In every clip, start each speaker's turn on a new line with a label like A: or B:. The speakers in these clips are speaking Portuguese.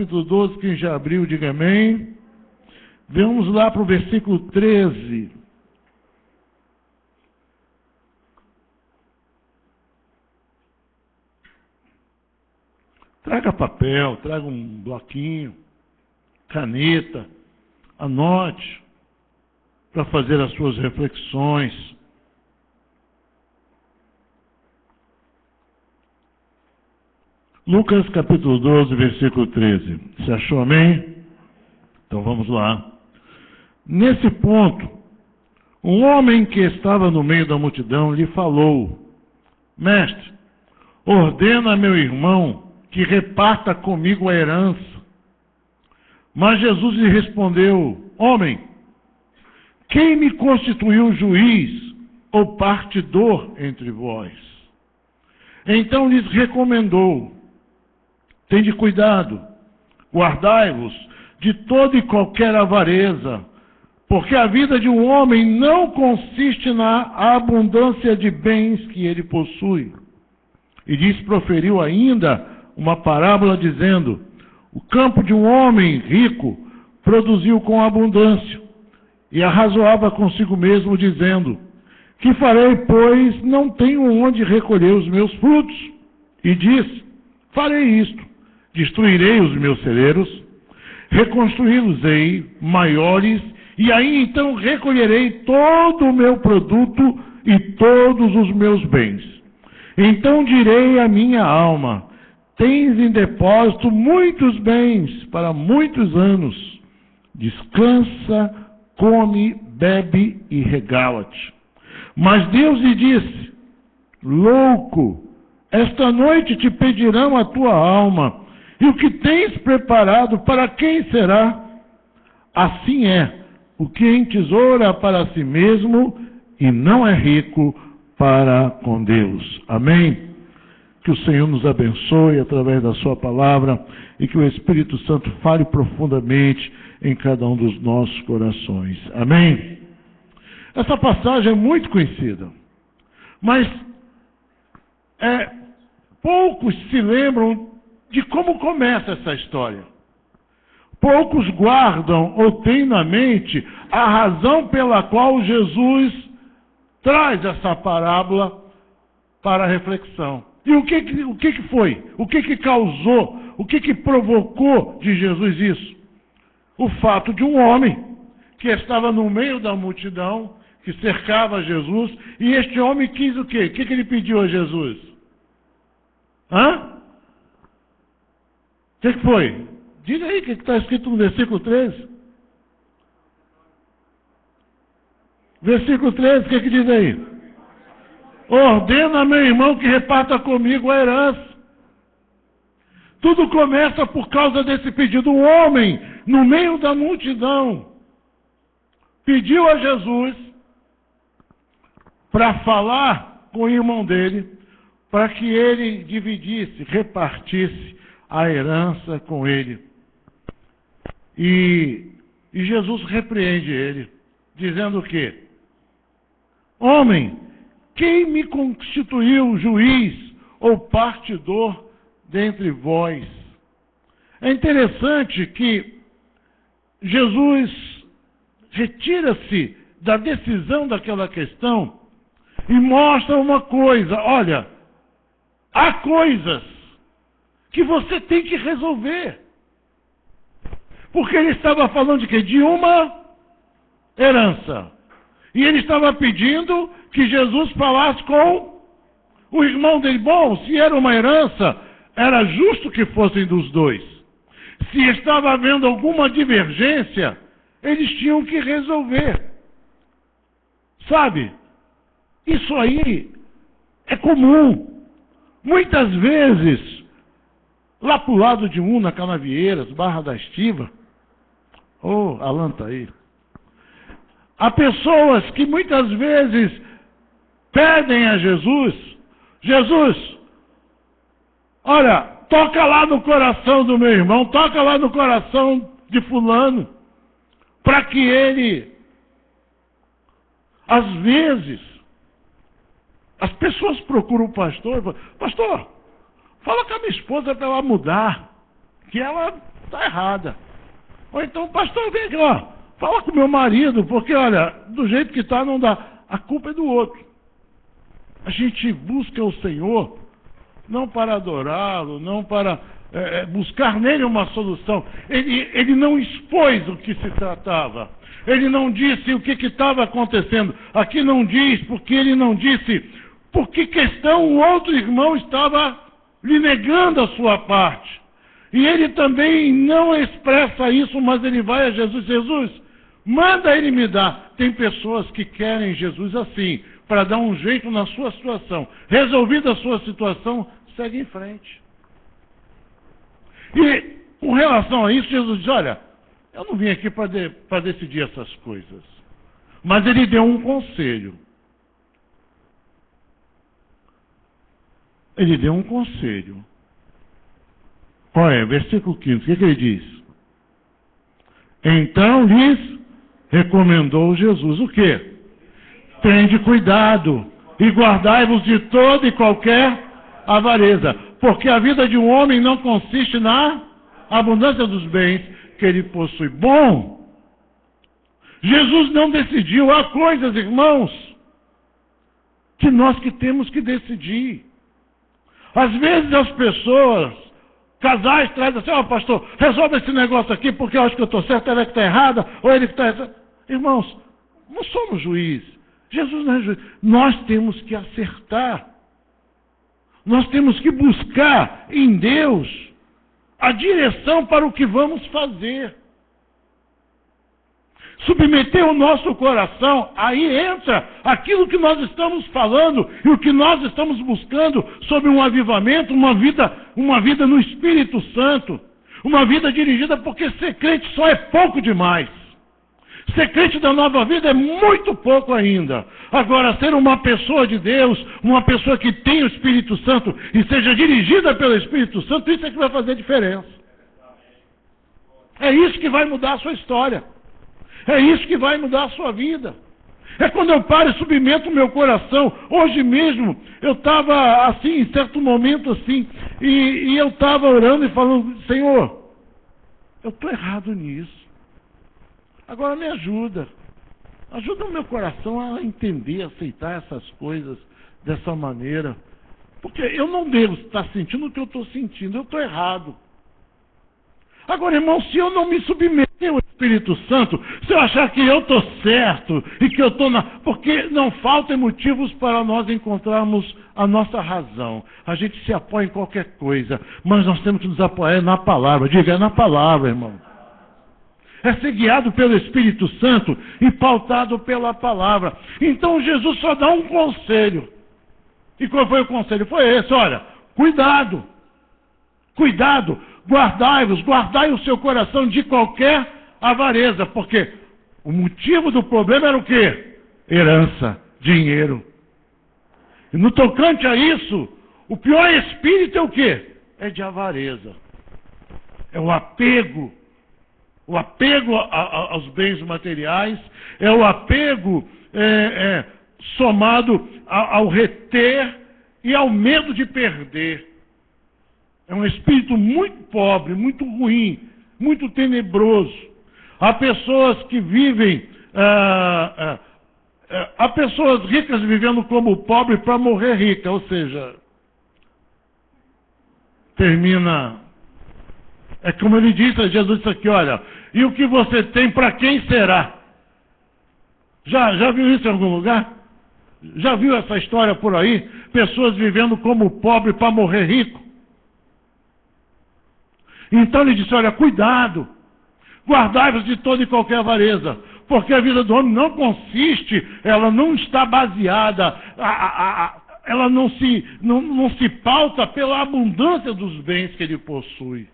A: capítulo 12, quem já abriu, diga amém. Vamos lá para o versículo 13. Traga papel, traga um bloquinho, caneta, anote para fazer as suas reflexões. Lucas capítulo 12, versículo 13. Você achou, amém? Então vamos lá. Nesse ponto, um homem que estava no meio da multidão lhe falou: Mestre, ordena a meu irmão que reparta comigo a herança. Mas Jesus lhe respondeu: Homem, quem me constituiu juiz ou partidor entre vós? Então lhes recomendou: Tende cuidado, guardai-vos de toda e qualquer avareza, porque a vida de um homem não consiste na abundância de bens que ele possui. E lhes proferiu ainda uma parábola dizendo: o campo de um homem rico produziu com abundância, e arrazoava consigo mesmo, dizendo: que farei, pois não tenho onde recolher os meus frutos? E disse: farei isto, destruirei os meus celeiros, reconstruí-los-ei maiores, e aí então recolherei todo o meu produto e todos os meus bens. Então direi à minha alma: tens em depósito muitos bens para muitos anos. Descansa, come, bebe e regala-te. Mas Deus lhe disse: louco, esta noite te pedirão a tua alma, e o que tens preparado, para quem será? Assim é o que entesoura para si mesmo e não é rico para com Deus. Amém? Que o Senhor nos abençoe através da sua palavra e que o Espírito Santo fale profundamente em cada um dos nossos corações. Amém? Essa passagem é muito conhecida, mas poucos se lembram de como começa essa história. Poucos guardam ou têm na mente a razão pela qual Jesus traz essa parábola para a reflexão. E o que foi? O que causou? O que provocou de Jesus isso? O fato de um homem que estava no meio da multidão, que cercava Jesus, e este homem quis o quê? O que ele pediu a Jesus? O que foi? Diz aí o que está escrito no versículo 13. Versículo 13, o que diz aí? Ordena a meu irmão que reparta comigo a herança. Tudo começa por causa desse pedido. Um homem, no meio da multidão, pediu a Jesus para falar com o irmão dele, para que ele dividisse, repartisse a herança com ele. E Jesus repreende ele, dizendo o quê? Homem, quem me constituiu juiz ou partidor dentre vós? É interessante que Jesus retira-se da decisão daquela questão e mostra uma coisa: olha, há coisas que você tem que resolver. Porque ele estava falando de quê? De uma herança. E ele estava pedindo que Jesus falasse com o irmão dele. Bom, se era uma herança, era justo que fossem dos dois. Se estava havendo alguma divergência, eles tinham que resolver. Sabe? Isso aí é comum. Muitas vezes, lá para o lado de Una, Canavieiras, Barra da Estiva, Alan está aí. Há pessoas que muitas vezes pedem a Jesus: Jesus, olha, toca lá no coração do meu irmão, toca lá no coração de fulano, para que ele, às vezes, as pessoas procuram o pastor e falam: pastor, fala com a minha esposa para ela mudar, que ela está errada. Ou então, pastor, vem aqui, ó, fala com meu marido, porque, olha, do jeito que está, não dá. A culpa é do outro. A gente busca o Senhor, não para adorá-lo, não para buscar nele uma solução. Ele não expôs o que se tratava. Ele não disse o que estava acontecendo. Aqui não diz, porque ele não disse por que questão o outro irmão estava lhe negando a sua parte. E ele também não expressa isso, mas ele vai a Jesus. Jesus, manda ele me dar. Tem pessoas que querem Jesus assim, para dar um jeito na sua situação. Resolvida a sua situação, segue em frente. E com relação a isso, Jesus diz, olha, eu não vim aqui para decidir essas coisas. Mas ele deu um conselho. Ele deu um conselho. Qual é? Versículo 15. O que ele diz? Então lhes recomendou Jesus o quê? Tende cuidado e guardai-vos de toda e qualquer avareza, porque a vida de um homem não consiste na abundância dos bens que ele possui. Bom, Jesus não decidiu. Há coisas, irmãos, que nós que temos que decidir. Às vezes as pessoas, casais, trazem assim, ó, pastor, resolve esse negócio aqui, porque eu acho que eu estou certo, ela é que está errada, ou ele que está errado. Irmãos, não somos juízes. Jesus não é juiz. Nós temos que acertar. Nós temos que buscar em Deus a direção para o que vamos fazer. Submeter o nosso coração, aí entra aquilo que nós estamos falando e o que nós estamos buscando sobre um avivamento, uma vida no Espírito Santo, uma vida dirigida, porque ser crente só é pouco demais. Ser crente da nova vida é muito pouco ainda. Agora, ser uma pessoa de Deus, uma pessoa que tem o Espírito Santo e seja dirigida pelo Espírito Santo, isso é que vai fazer diferença. É isso que vai mudar a sua história. É isso que vai mudar a sua vida. É quando eu paro e submeto o meu coração. Hoje mesmo, eu estava assim, em certo momento assim, e eu estava orando e falando, Senhor, eu estou errado nisso. Agora me ajuda. Ajuda o meu coração a entender, a aceitar essas coisas dessa maneira. Porque eu não devo estar sentindo o que eu estou sentindo. Eu estou errado. Agora, irmão, se eu não me submeter ao Espírito Santo, se eu achar que eu estou certo e que eu estou na... Porque não faltam motivos para nós encontrarmos a nossa razão. A gente se apoia em qualquer coisa, mas nós temos que nos apoiar na palavra. Diga, é na palavra, irmão. É ser guiado pelo Espírito Santo e pautado pela palavra. Então Jesus só dá um conselho. E qual foi o conselho? Foi esse, olha, cuidado. Cuidado, guardai-vos, guardai o seu coração de qualquer avareza. Porque o motivo do problema era o quê? Herança, dinheiro. E no tocante a isso, o pior espírito é o quê? É de avareza. É o apego. O apego aos bens materiais, é o apego somado ao reter e ao medo de perder. É um espírito muito pobre, muito ruim, muito tenebroso. Há pessoas que vivem, há pessoas ricas vivendo como pobre para morrer rica, ou seja, termina... É como ele disse, Jesus disse aqui, olha, e o que você tem, para quem será? Já viu isso em algum lugar? Já viu essa história por aí? Pessoas vivendo como pobre para morrer rico? Então ele disse, olha, cuidado, guardai-vos de toda e qualquer avareza, porque a vida do homem não consiste, ela não está baseada, ela não se pauta pela abundância dos bens que ele possui.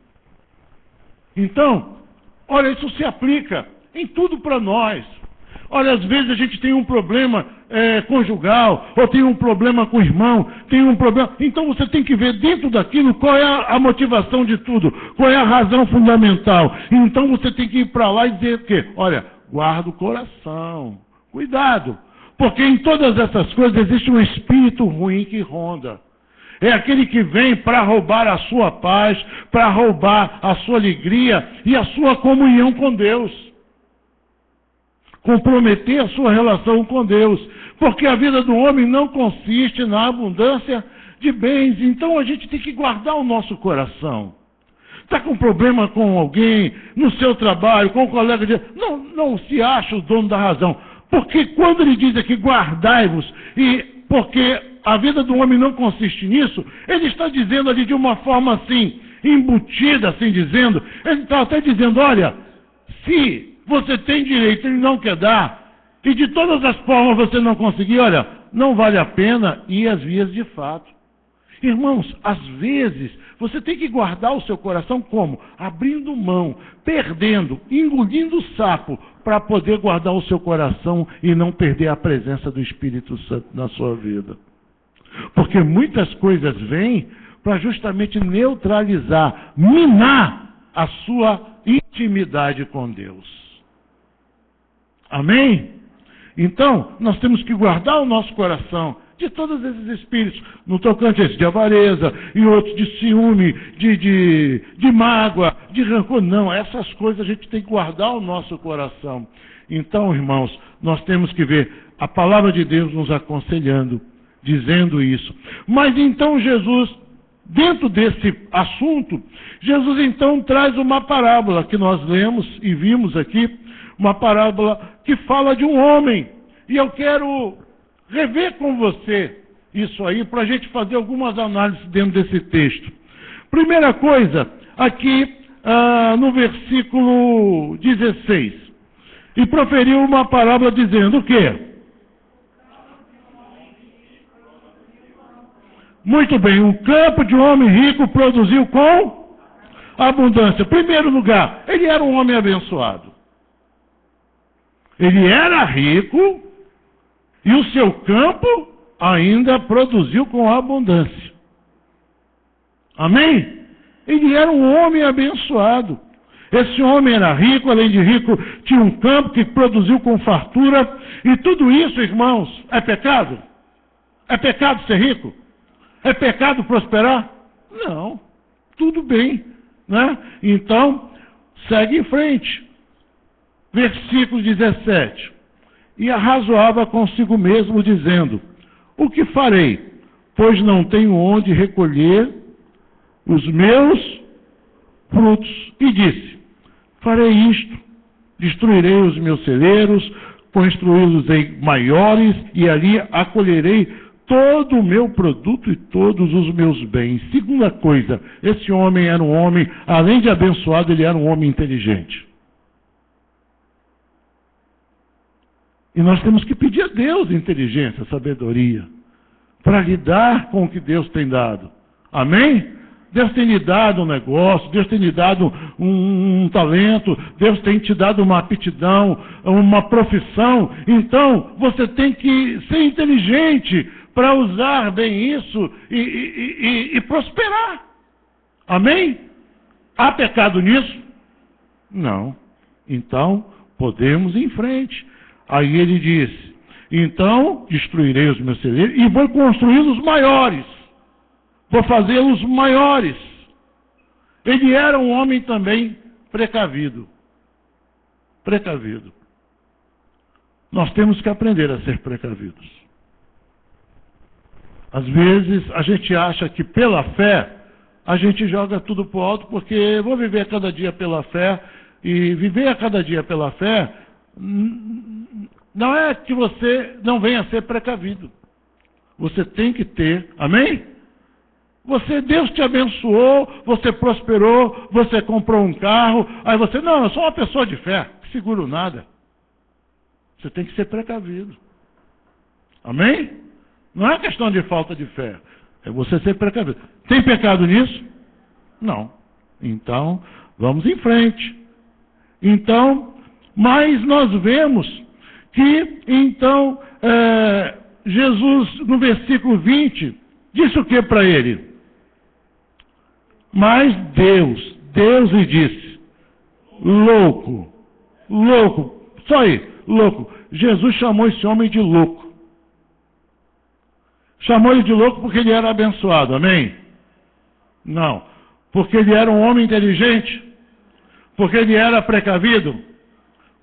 A: Então, olha, isso se aplica em tudo para nós. Olha, às vezes a gente tem um problema conjugal, ou tem um problema com o irmão, tem um problema... Então você tem que ver dentro daquilo qual é a motivação de tudo, qual é a razão fundamental. Então você tem que ir para lá e dizer o quê? Olha, guarda o coração, cuidado, porque em todas essas coisas existe um espírito ruim que ronda. É aquele que vem para roubar a sua paz, para roubar a sua alegria e a sua comunhão com Deus. Comprometer a sua relação com Deus. Porque a vida do homem não consiste na abundância de bens. Então a gente tem que guardar o nosso coração. Está com problema com alguém, no seu trabalho, com um colega de... Não se acha o dono da razão. Porque quando ele diz aqui, guardai-vos, e porque a vida do homem não consiste nisso, ele está dizendo ali de uma forma assim, embutida, assim dizendo, ele está até dizendo, olha, se você tem direito, ele não quer dar, e de todas as formas você não conseguir, olha, não vale a pena ir às vias de fato. Irmãos, às vezes, você tem que guardar o seu coração como? Abrindo mão, perdendo, engolindo o sapo, para poder guardar o seu coração e não perder a presença do Espírito Santo na sua vida. Porque muitas coisas vêm para justamente neutralizar, minar a sua intimidade com Deus. Amém? Então, nós temos que guardar o nosso coração de todos esses espíritos, no tocante a esse de avareza, e outros de ciúme, de mágoa, de rancor. Não, essas coisas a gente tem que guardar o nosso coração. Então, irmãos, nós temos que ver a palavra de Deus nos aconselhando, dizendo isso. Mas então Jesus, dentro desse assunto, Jesus então traz uma parábola que nós lemos e vimos aqui, uma parábola que fala de um homem. E eu quero rever com você isso aí, para a gente fazer algumas análises dentro desse texto. Primeira coisa, aqui no versículo 16. E proferiu uma parábola dizendo o quê? Muito bem, um campo de um homem rico produziu com abundância. Primeiro lugar, ele era um homem abençoado. Ele era rico e o seu campo ainda produziu com abundância. Amém? Ele era um homem abençoado. Esse homem era rico, além de rico, tinha um campo que produziu com fartura. E tudo isso, irmãos, é pecado? É pecado ser rico? É pecado prosperar? Não. Tudo bem, né? Então, segue em frente. Versículo 17. E arrazoava consigo mesmo, dizendo: o que farei? Pois não tenho onde recolher os meus frutos. E disse: farei isto, destruirei os meus celeiros, construí-los-ei maiores, e ali acolherei todo o meu produto e todos os meus bens. Segunda coisa, esse homem era um homem, além de abençoado, ele era um homem inteligente. E nós temos que pedir a Deus inteligência, sabedoria, para lidar com o que Deus tem dado. Amém? Deus tem lhe dado um negócio, Deus tem lhe dado um talento, Deus tem te dado uma aptidão, uma profissão. Então, você tem que ser inteligente para usar bem isso e prosperar. Amém? Há pecado nisso? Não. Então, podemos ir em frente. Aí ele disse: então destruirei os meus celeiros e vou construí-los maiores. Vou fazê-los maiores. Ele era um homem também precavido. Precavido. Nós temos que aprender a ser precavidos. Às vezes a gente acha que pela fé a gente joga tudo para o alto, porque vou viver a cada dia pela fé, e viver a cada dia pela fé não é que você não venha a ser precavido. Você tem que ter, amém? Deus te abençoou, você prosperou, você comprou um carro, aí você, não, eu sou uma pessoa de fé, não seguro nada. Você tem que ser precavido. Amém? Não é questão de falta de fé, é você ser precavido. Tem pecado nisso? Não. Então, vamos em frente. Então, mas nós vemos que, então, Jesus, no versículo 20, disse o que para ele? Mas Deus lhe disse: louco, só aí, louco. Jesus chamou esse homem de louco. Chamou ele de louco porque ele era abençoado, amém? Não. Porque ele era um homem inteligente? Porque ele era precavido?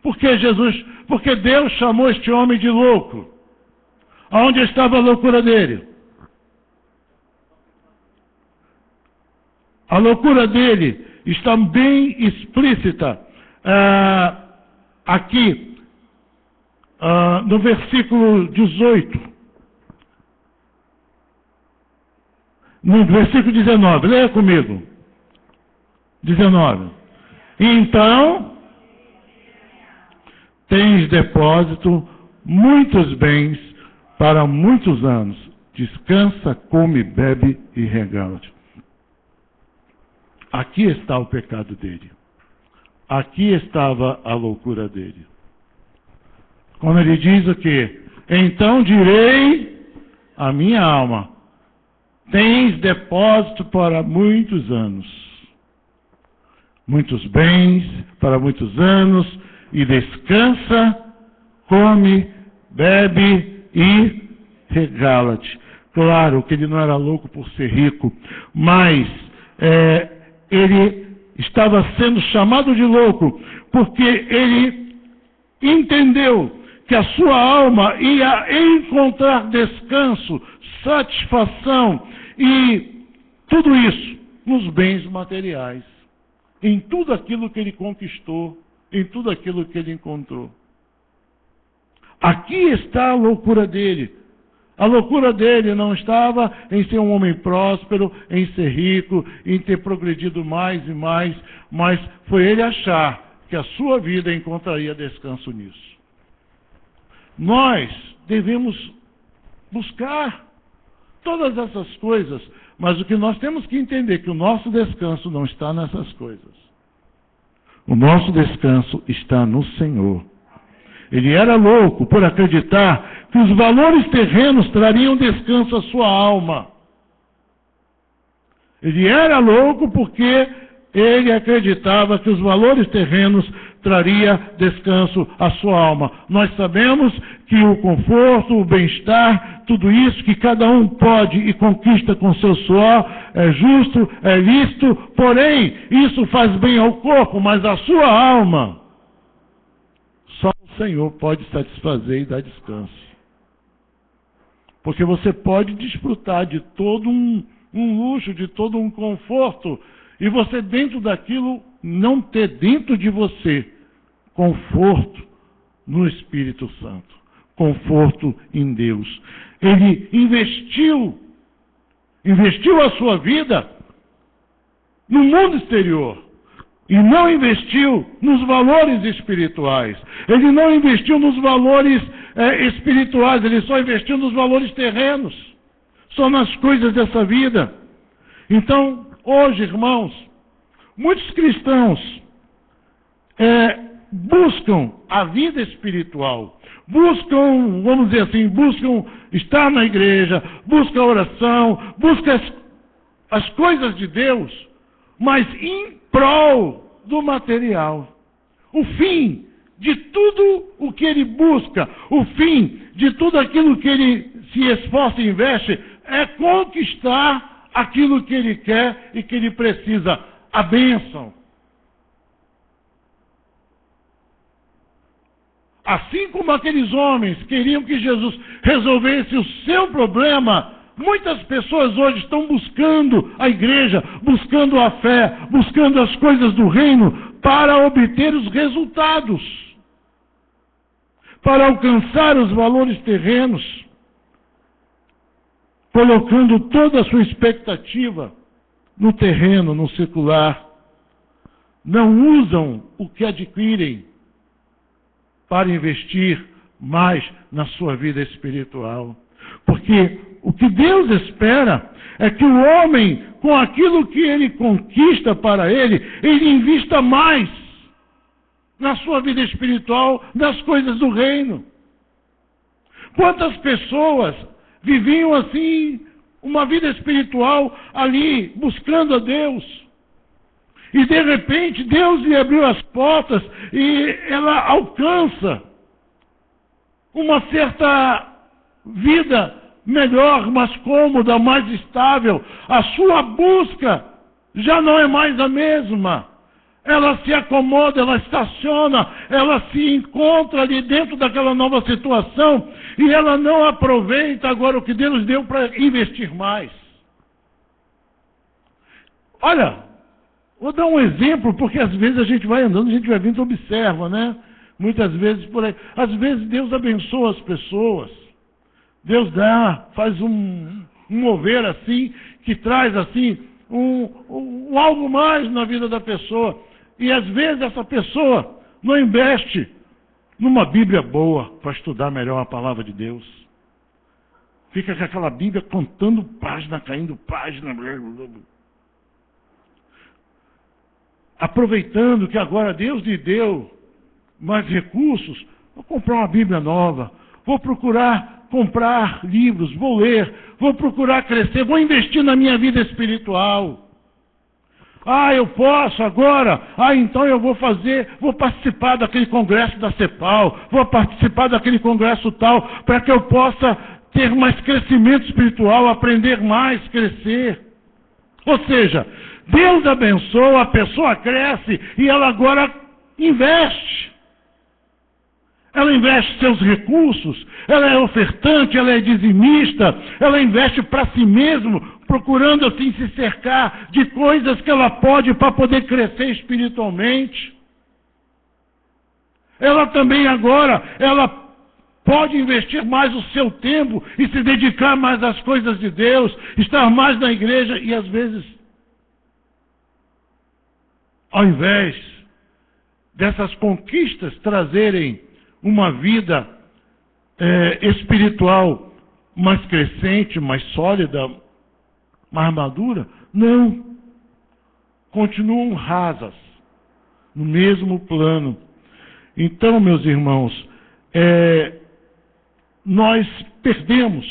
A: Porque Deus chamou este homem de louco? Aonde estava a loucura dele? A loucura dele está bem explícita aqui no versículo 18. No versículo 19, leia comigo. 19. Então, tens depósito muitos bens para muitos anos. Descansa, come, bebe e regala-te. Aqui está o pecado dele. Aqui estava a loucura dele. Quando ele diz o quê? Então direi à minha alma, tens depósito para muitos anos. Muitos bens para muitos anos, e descansa, come, bebe e regala-te. Claro que ele não era louco por ser rico, mas ele estava sendo chamado de louco porque ele entendeu que a sua alma ia encontrar descanso, satisfação e tudo isso nos bens materiais, em tudo aquilo que ele conquistou, em tudo aquilo que ele encontrou. Aqui está a loucura dele. A loucura dele não estava em ser um homem próspero, em ser rico, em ter progredido mais e mais, mas foi ele achar que a sua vida encontraria descanso nisso. Nós devemos buscar todas essas coisas, mas o que nós temos que entender é que o nosso descanso não está nessas coisas. O nosso descanso está no Senhor. Ele era louco por acreditar que os valores terrenos trariam descanso à sua alma. Ele era louco porque ele acreditava que os valores terrenos traria descanso à sua alma. Nós sabemos que o conforto, o bem-estar, tudo isso que cada um pode e conquista com seu suor, é justo, é lícito, porém, isso faz bem ao corpo, mas a sua alma, só o Senhor pode satisfazer e dar descanso. Porque você pode desfrutar de todo um luxo, de todo um conforto, e você dentro daquilo não ter dentro de você conforto no Espírito Santo, conforto em Deus. Ele investiu a sua vida no mundo exterior e não investiu nos valores espirituais. Ele não investiu nos valores espirituais, ele só investiu nos valores terrenos, só nas coisas dessa vida. Então, hoje, irmãos, muitos cristãos buscam a vida espiritual, buscam, vamos dizer assim, buscam estar na igreja, buscam a oração, buscam as coisas de Deus, mas em prol do material. O fim de tudo o que ele busca, o fim de tudo aquilo que ele se esforça e investe, é conquistar aquilo que ele quer e que ele precisa, a bênção. Assim como aqueles homens queriam que Jesus resolvesse o seu problema, muitas pessoas hoje estão buscando a igreja, buscando a fé, buscando as coisas do reino para obter os resultados, para alcançar os valores terrenos, colocando toda a sua expectativa no terreno, no secular. Não usam o que adquirem para investir mais na sua vida espiritual. Porque o que Deus espera é que o homem, com aquilo que ele conquista para ele invista mais na sua vida espiritual, nas coisas do reino. Quantas pessoas viviam assim, uma vida espiritual ali, buscando a Deus. E de repente Deus lhe abriu as portas e ela alcança uma certa vida melhor, mais cômoda, mais estável. A sua busca já não é mais a mesma. Ela se acomoda, ela estaciona, ela se encontra ali dentro daquela nova situação e ela não aproveita agora o que Deus deu para investir mais. Olha, vou dar um exemplo, porque às vezes a gente vai andando, a gente vai vindo e observa, né? Muitas vezes por aí. Às vezes Deus abençoa as pessoas. Deus faz um mover assim, que traz assim, um algo mais na vida da pessoa. E às vezes essa pessoa não investe numa Bíblia boa para estudar melhor a palavra de Deus. Fica com aquela Bíblia contando página, caindo página. Aproveitando que agora Deus lhe deu mais recursos, vou comprar uma Bíblia nova, vou procurar comprar livros, vou ler, vou procurar crescer, vou investir na minha vida espiritual. Eu posso agora, então eu vou participar daquele congresso da CEPAL, vou participar daquele congresso tal, para que eu possa ter mais crescimento espiritual, aprender mais, crescer. Ou seja, Deus abençoa, a pessoa cresce e ela agora investe. Ela investe seus recursos, ela é ofertante, ela é dizimista, ela investe para si mesmo, procurando assim se cercar de coisas que ela pode para poder crescer espiritualmente. Ela também agora, ela pode investir mais o seu tempo e se dedicar mais às coisas de Deus, estar mais na igreja e às vezes, ao invés dessas conquistas trazerem uma vida espiritual mais crescente, mais sólida, mais madura, não. Continuam rasas, no mesmo plano. Então, meus irmãos, nós perdemos,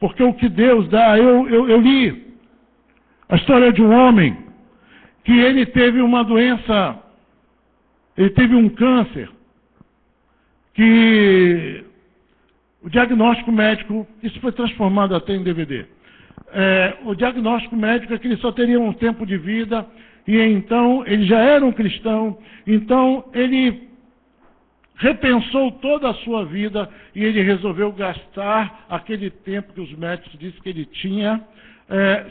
A: porque o que Deus dá, eu li a história de um homem que ele teve uma doença, ele teve um câncer, que o diagnóstico médico, isso foi transformado até em DVD, o diagnóstico médico é que ele só teria um tempo de vida, e então ele já era um cristão, então ele repensou toda a sua vida e ele resolveu gastar aquele tempo que os médicos disseram que ele tinha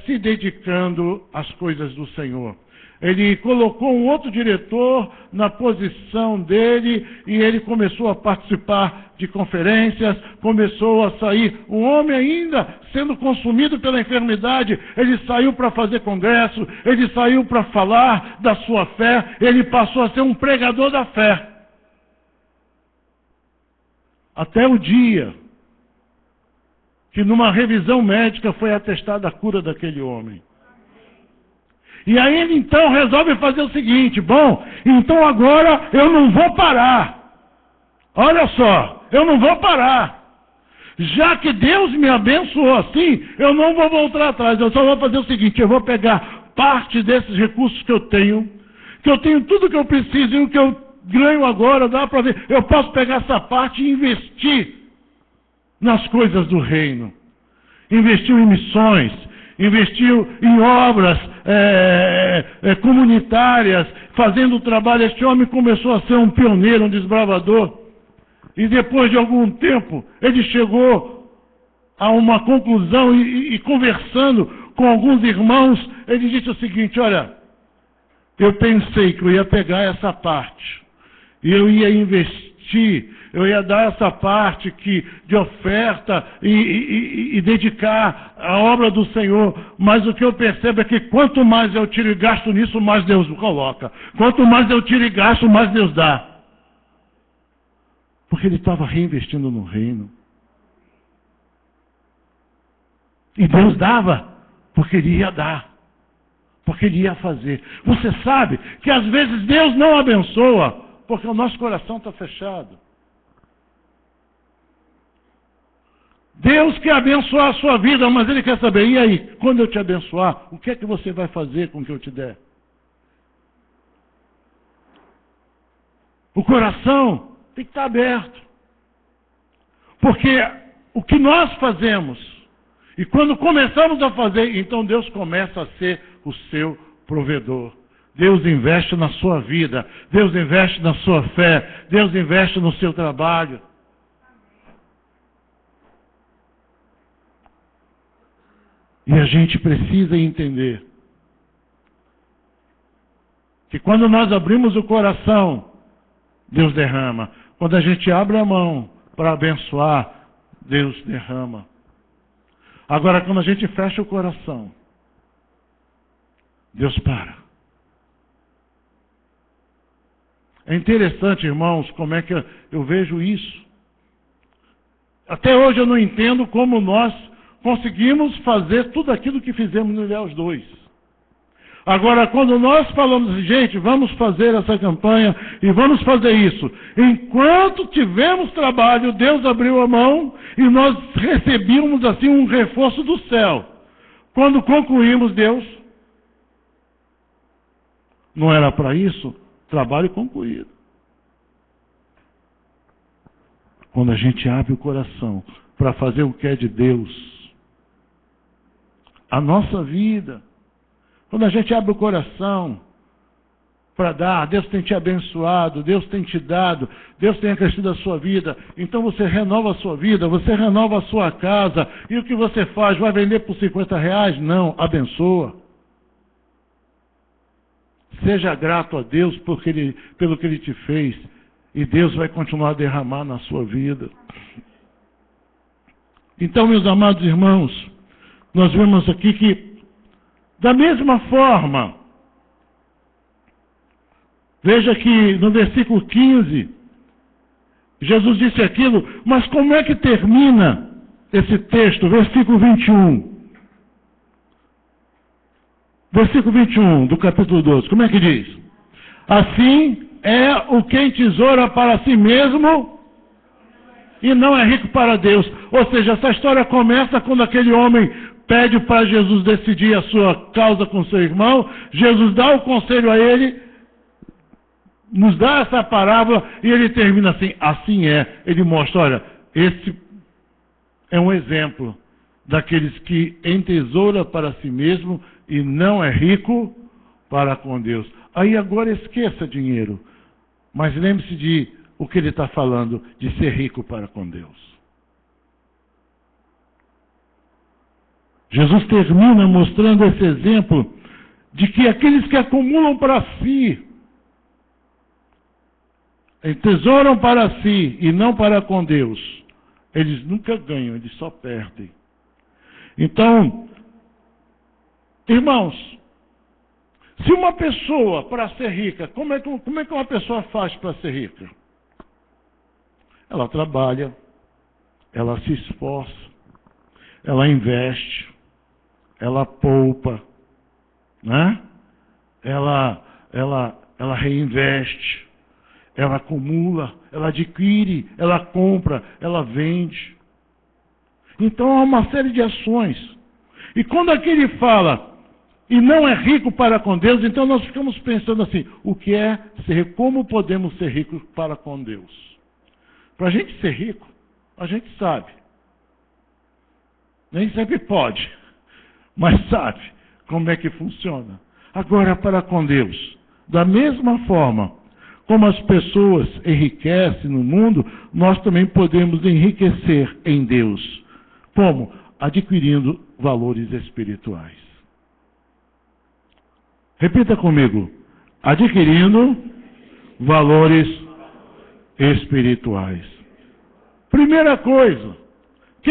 A: se dedicando às coisas do Senhor. Ele colocou um outro diretor na posição dele e ele começou a participar de conferências, começou a sair. Um homem ainda sendo consumido pela enfermidade, ele saiu para fazer congresso, ele saiu para falar da sua fé, ele passou a ser um pregador da fé. Até o dia que numa revisão médica foi atestada a cura daquele homem. E aí ele então resolve fazer o seguinte: bom, então agora eu não vou parar. Olha só, eu não vou parar. Já que Deus me abençoou assim, eu não vou voltar atrás. Eu só vou fazer o seguinte: eu vou pegar parte desses recursos que eu tenho tudo que eu preciso e o que eu ganho agora, dá para ver. Eu posso pegar essa parte e investir nas coisas do reino. Investiu em missões, investiu em obras comunitárias, fazendo o trabalho. Este homem começou a ser um pioneiro, um desbravador. E depois de algum tempo, ele chegou a uma conclusão e conversando com alguns irmãos, ele disse o seguinte: olha, eu pensei que eu ia pegar essa parte e eu ia investir, eu ia dar essa parte de oferta e dedicar a obra do Senhor, mas o que eu percebo é que quanto mais eu tiro e gasto nisso, mais Deus coloca. Quanto mais eu tiro e gasto, mais Deus dá. Porque ele estava reinvestindo no reino. E Deus dava, porque ele ia dar, porque ele ia fazer. Você sabe que às vezes Deus não abençoa, porque o nosso coração está fechado. Deus quer abençoar a sua vida, mas Ele quer saber: e aí, quando eu te abençoar, o que é que você vai fazer com o que eu te der? O coração tem que estar aberto. Porque o que nós fazemos. E quando começamos a fazer, então Deus começa a ser o seu provedor. Deus investe na sua vida, Deus investe na sua fé, Deus investe no seu trabalho. E a gente precisa entender que quando nós abrimos o coração, Deus derrama. Quando a gente abre a mão para abençoar, Deus derrama. Agora, quando a gente fecha o coração, Deus para. É interessante, irmãos, como é que eu vejo isso. Até hoje eu não entendo como nós conseguimos fazer tudo aquilo que fizemos no Ilhéus 2. Agora, quando nós falamos, gente, vamos fazer essa campanha e vamos fazer isso. Enquanto tivemos trabalho, Deus abriu a mão e nós recebíamos assim um reforço do céu. Quando concluímos, Deus, não era para isso? Trabalho concluído. Quando a gente abre o coração para fazer o que é de Deus, a nossa vida, quando a gente abre o coração para dar, Deus tem te abençoado, Deus tem te dado, Deus tem acrescido a sua vida, então você renova a sua vida, você renova a sua casa, e o que você faz? Vai vender por R$50? Não, abençoa. Seja grato a Deus pelo que Ele te fez, e Deus vai continuar a derramar na sua vida. Então, meus amados irmãos, nós vemos aqui que, da mesma forma, veja que no versículo 15, Jesus disse aquilo, mas como é que termina esse texto? Versículo 21. Versículo 21 do capítulo 12, como é que diz? Assim é o que entesoura para si mesmo e não é rico para Deus. Ou seja, essa história começa quando aquele homem pede para Jesus decidir a sua causa com seu irmão. Jesus dá o conselho a ele, nos dá essa parábola e ele termina assim, assim é. Ele mostra, olha, esse é um exemplo daqueles que entesoura para si mesmo e não é rico para com Deus. Aí agora esqueça dinheiro, mas lembre-se de o que ele está falando, de ser rico para com Deus. Jesus termina mostrando esse exemplo de que aqueles que acumulam para si, entesouram para si e não para com Deus, eles nunca ganham, eles só perdem. Então, irmãos, se uma pessoa, para ser rica, como é que uma pessoa faz para ser rica? Ela trabalha, ela se esforça, ela investe, ela poupa, né? Ela reinveste, ela acumula, ela adquire, ela compra, ela vende. Então há uma série de ações. E quando aquele fala, e não é rico para com Deus, então nós ficamos pensando assim, o que é ser, como podemos ser ricos para com Deus? Para a gente ser rico, a gente sabe. Nem sempre pode, mas sabe como é que funciona. Agora, para com Deus, da mesma forma como as pessoas enriquecem no mundo, nós também podemos enriquecer em Deus. Como? Adquirindo valores espirituais. Repita comigo. Adquirindo valores espirituais. Primeira coisa,